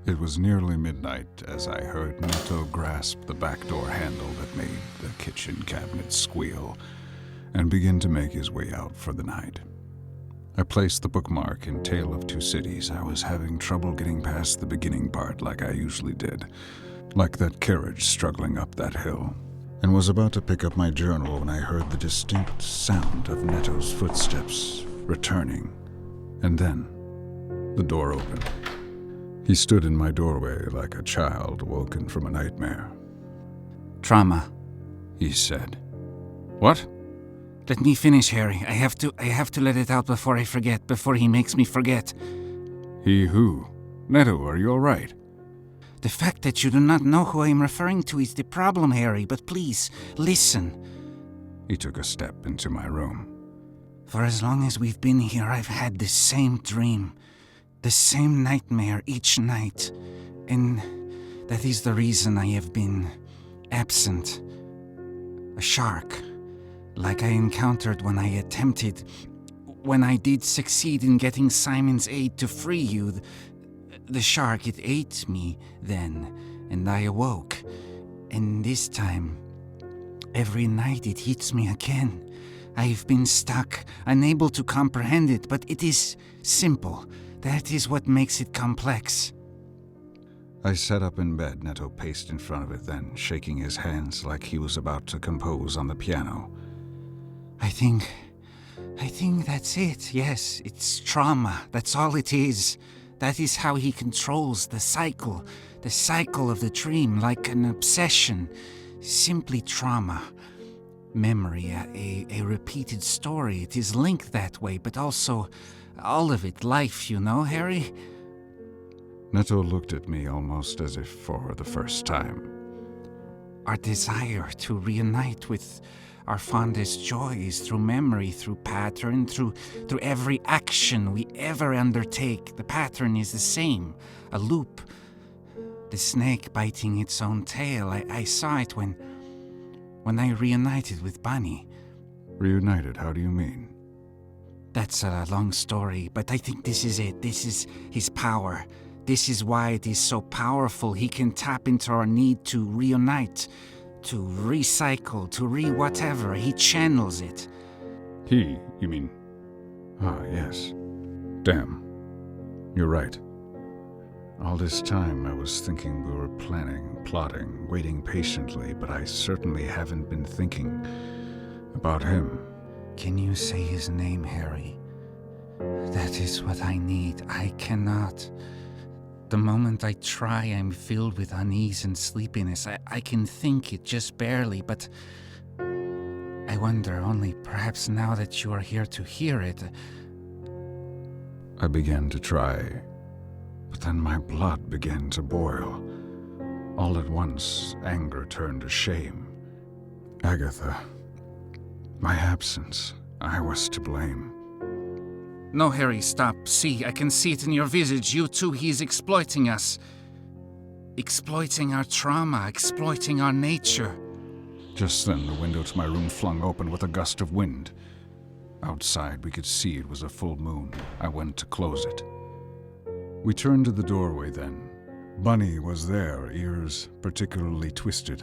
It was nearly midnight as I heard Neto grasp the back door handle that made the kitchen cabinet squeal and begin to make his way out for the night. I placed the bookmark in Tale of Two Cities. I was having trouble getting past the beginning part like I usually did, like that carriage struggling up that hill, and was about to pick up my journal when I heard the distinct sound of Neto's footsteps returning, and then the door opened. He stood in my doorway like a child woken from a nightmare. "Trauma," he said. "What?" "Let me finish, Harry. I have to let it out before I forget, before he makes me forget." "He who? Neto, are you all right?" "The fact that you do not know who I am referring to is the problem, Harry, but please, listen." He took a step into my room. "For as long as we've been here, I've had the same dream, the same nightmare each night, and that is the reason I have been absent. A shark, like I encountered when I did succeed in getting Simon's aid to free you. The shark, it ate me then, and I awoke. And this time, every night it hits me again. I've been stuck, unable to comprehend it, but it is simple. That is what makes it complex." I sat up in bed. Neto paced in front of it then, shaking his hands like he was about to compose on the piano. I think that's it. Yes, it's trauma. That's all it is. That is how he controls the cycle of the dream, like an obsession. Simply trauma. Memory, a repeated story. It is linked that way, but also all of it, life, you know, Harry?" Neto looked at me almost as if for the first time. Our desire to reunite with our fondest joys through memory, through pattern, through every action we ever undertake. The pattern is the same, a loop. The snake biting its own tail. I saw it when I reunited with Bunny. Reunited? How do you mean? That's a long story, but I think this is it. This is his power. This is why it is so powerful. He can tap into our need to reunite, to recycle, to whatever. He channels it. He, you mean? Ah, yes. Damn. You're right. All this time I was thinking we were planning, plotting, waiting patiently, but I certainly haven't been thinking about him. Can you say his name, Harry? That is what I need. I cannot. The moment I try, I'm filled with unease and sleepiness. I can think it just barely, but I wonder only perhaps now that you are here to hear it. I began to try, but then my blood began to boil. All at once, anger turned to shame. Agatha, my absence, I was to blame. No, Harry, stop. See, I can see it in your visage. You too, he is exploiting us. Exploiting our trauma, exploiting our nature. Just then, the window to my room flung open with a gust of wind. Outside, we could see it was a full moon. I went to close it. We turned to the doorway then. Bunny was there, ears particularly twisted.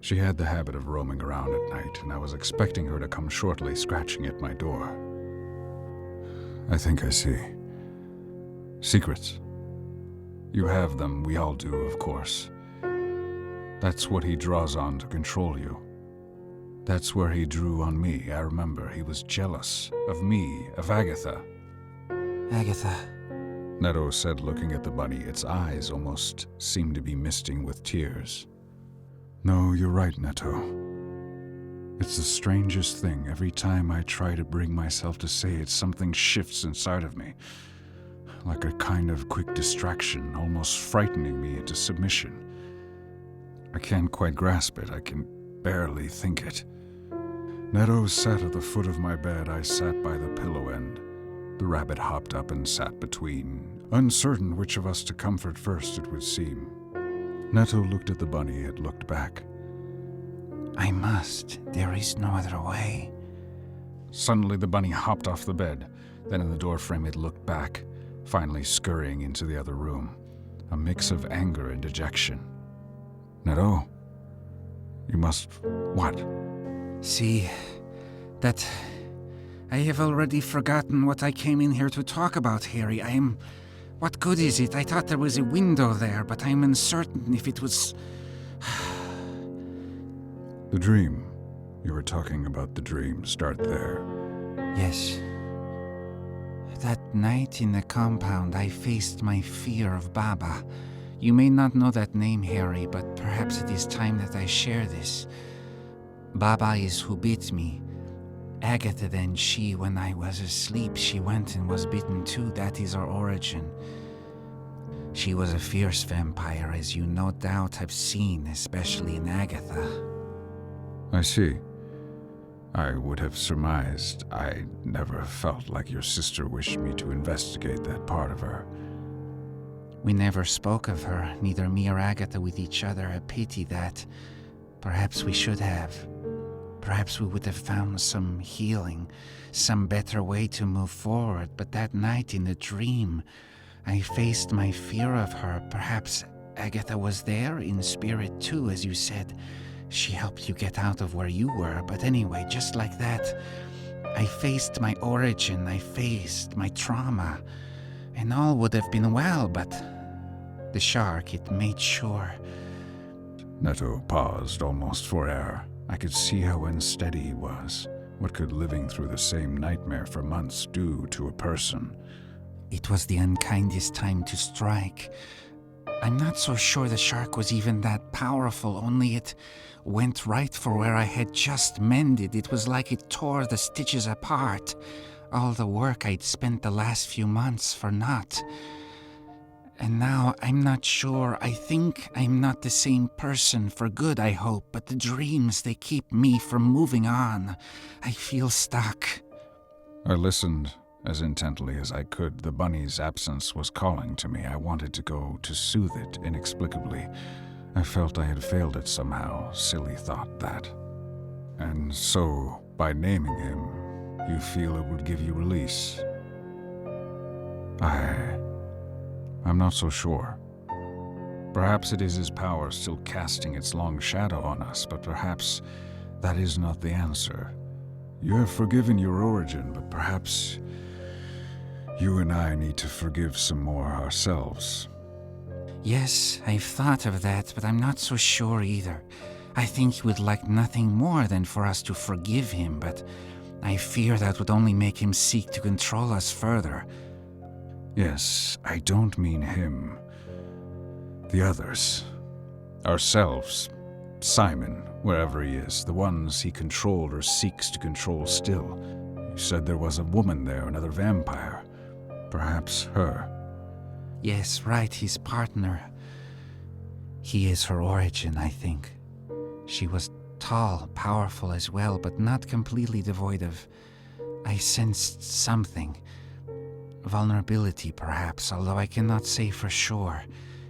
She had the habit of roaming around at night, and I was expecting her to come shortly, scratching at my door. I think I see. Secrets. You have them, we all do, of course. That's what he draws on to control you. That's where he drew on me. I remember he was jealous of me, of Agatha. Agatha, Neto said, looking at the bunny. Its eyes almost seemed to be misting with tears. No, you're right, Neto. It's the strangest thing. Every time I try to bring myself to say it, something shifts inside of me. Like a kind of quick distraction, almost frightening me into submission. I can't quite grasp it. I can barely think it. Neto sat at the foot of my bed. I sat by the pillow end. The rabbit hopped up and sat between, uncertain which of us to comfort first, it would seem. Neto looked at the bunny. It looked back. I must. There is no other way. Suddenly the bunny hopped off the bed. Then in the doorframe it looked back, finally scurrying into the other room. a mix of anger and dejection. Neto, you must... what? See, that... I have already forgotten what I came in here to talk about, Harry. What good is it? I thought there was a window there, but I'm uncertain if it was... The dream. You were talking about the dream. Start there. Yes. That night in the compound, I faced my fear of Baba. You may not know that name, Harry, but perhaps it is time that I share this. Baba is who bit me. Agatha then, when I was asleep, she went and was bitten too. That is her origin. She was a fierce vampire, as you no doubt have seen, especially in Agatha. I see. I would have surmised. I never felt like your sister wished me to investigate that part of her. We never spoke of her, neither me or Agatha with each other. A pity that. Perhaps we should have. Perhaps we would have found some healing, some better way to move forward. But that night in the dream, I faced my fear of her. Perhaps Agatha was there in spirit too, as you said. She helped you get out of where you were. But anyway, just like that, I faced my origin, I faced my trauma, and all would have been well, but the shark, it made sure. Neto paused almost for air. I could see how unsteady he was. What could living through the same nightmare for months do to a person? It was the unkindest time to strike. I'm not so sure the shark was even that powerful, only it went right for where I had just mended. It was like it tore the stitches apart. All the work I'd spent the last few months for naught. And now I'm not sure. I think I'm not the same person for good, I hope, but the dreams, they keep me from moving on. I feel stuck. I listened as intently as I could. The bunny's absence was calling to me. I wanted to go to soothe it inexplicably. I felt I had failed it somehow. Silly thought that. And so, by naming him, you feel it would give you release? I'm not so sure. Perhaps it is his power still casting its long shadow on us, but perhaps that is not the answer. You have forgiven your origin, but perhaps you and I need to forgive some more ourselves. Yes, I've thought of that, but I'm not so sure either. I think he would like nothing more than for us to forgive him, but I fear that would only make him seek to control us further. Yes, I don't mean him. The others. Ourselves. Simon, wherever he is, the ones he controlled or seeks to control still. You said there was a woman there, another vampire. Perhaps her. Yes, right, his partner. He is her origin, I think. She was tall, powerful as well, but not completely devoid of... I sensed something. Vulnerability, perhaps, although I cannot say for sure.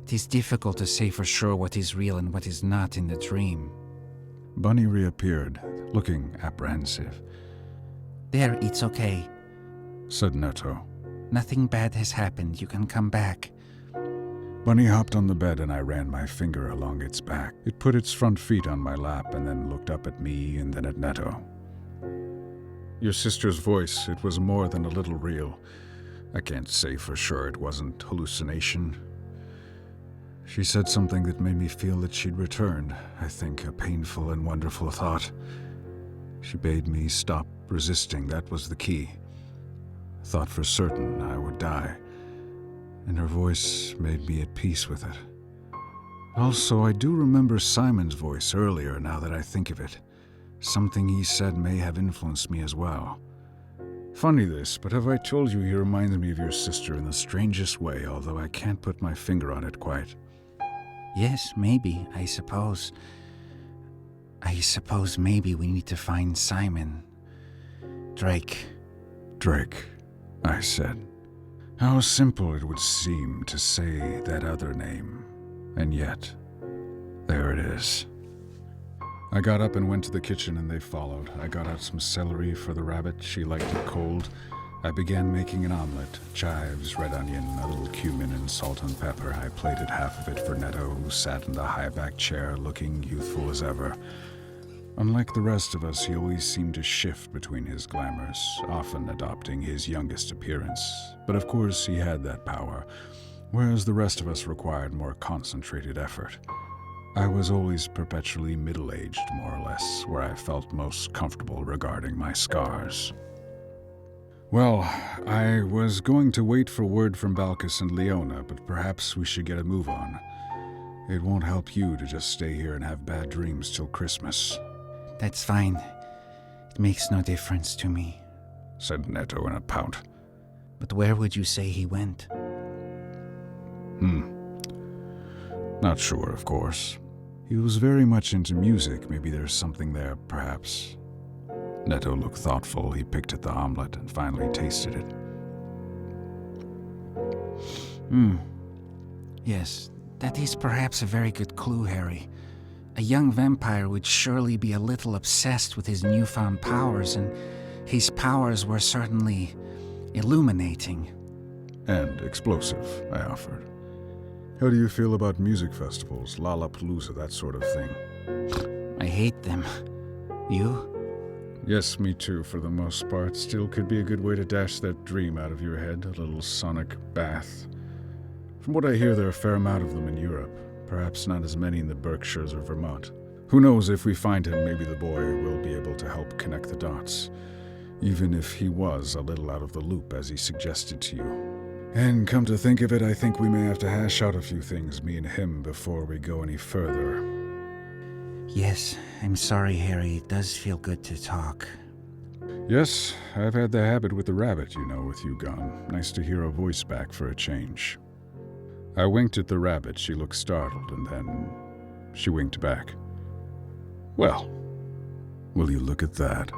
It is difficult to say for sure what is real and what is not in the dream. Bunny reappeared, looking apprehensive. There, it's okay. Said Neto. Nothing bad has happened. You can come back. Bunny hopped on the bed and I ran my finger along its back. It put its front feet on my lap and then looked up at me and then at Neto. Your sister's voice, it was more than a little real. I can't say for sure it wasn't hallucination. She said something that made me feel that she'd returned. I think a painful and wonderful thought. She bade me stop resisting. That was the key. Thought for certain I would die. And her voice made me at peace with it. Also, I do remember Simon's voice earlier now that I think of it. Something he said may have influenced me as well. Funny this, but have I told you he reminds me of your sister in the strangest way, although I can't put my finger on it quite. Yes, maybe, I suppose. I suppose maybe we need to find Simon. Drake, I said. How simple it would seem to say that other name. And yet, there it is. I got up and went to the kitchen and they followed. I got out some celery for the rabbit. She liked it cold. I began making an omelet, chives, red onion, a little cumin, and salt and pepper. I plated half of it for Netto, who sat in the high-back chair, looking youthful as ever. Unlike the rest of us, he always seemed to shift between his glamours, often adopting his youngest appearance. But of course, he had that power, whereas the rest of us required more concentrated effort. I was always perpetually middle-aged, more or less, where I felt most comfortable regarding my scars. Well, I was going to wait for word from Balkis and Leona, but perhaps we should get a move on. It won't help you to just stay here and have bad dreams till Christmas. That's fine. It makes no difference to me, said Netto in a pout. But where would you say he went? Not sure, of course. He was very much into music. Maybe there's something there, perhaps. Netto looked thoughtful. He picked at the omelet and finally tasted it. Yes, that is perhaps a very good clue, Harry. A young vampire would surely be a little obsessed with his newfound powers, and his powers were certainly illuminating. And explosive, I offered. How do you feel about music festivals, Lollapalooza, that sort of thing? I hate them. You? Yes, me too, for the most part. Still could be a good way to dash that dream out of your head, a little sonic bath. From what I hear, there are a fair amount of them in Europe. Perhaps not as many in the Berkshires or Vermont. Who knows, if we find him, maybe the boy will be able to help connect the dots. Even if he was a little out of the loop, as he suggested to you. And come to think of it, I think we may have to hash out a few things, me and him, before we go any further. Yes, I'm sorry, Harry. It does feel good to talk. Yes, I've had the habit with the rabbit, you know, with you gone. Nice to hear a voice back for a change. I winked at the rabbit. She looked startled, and then she winked back. Well, will you look at that?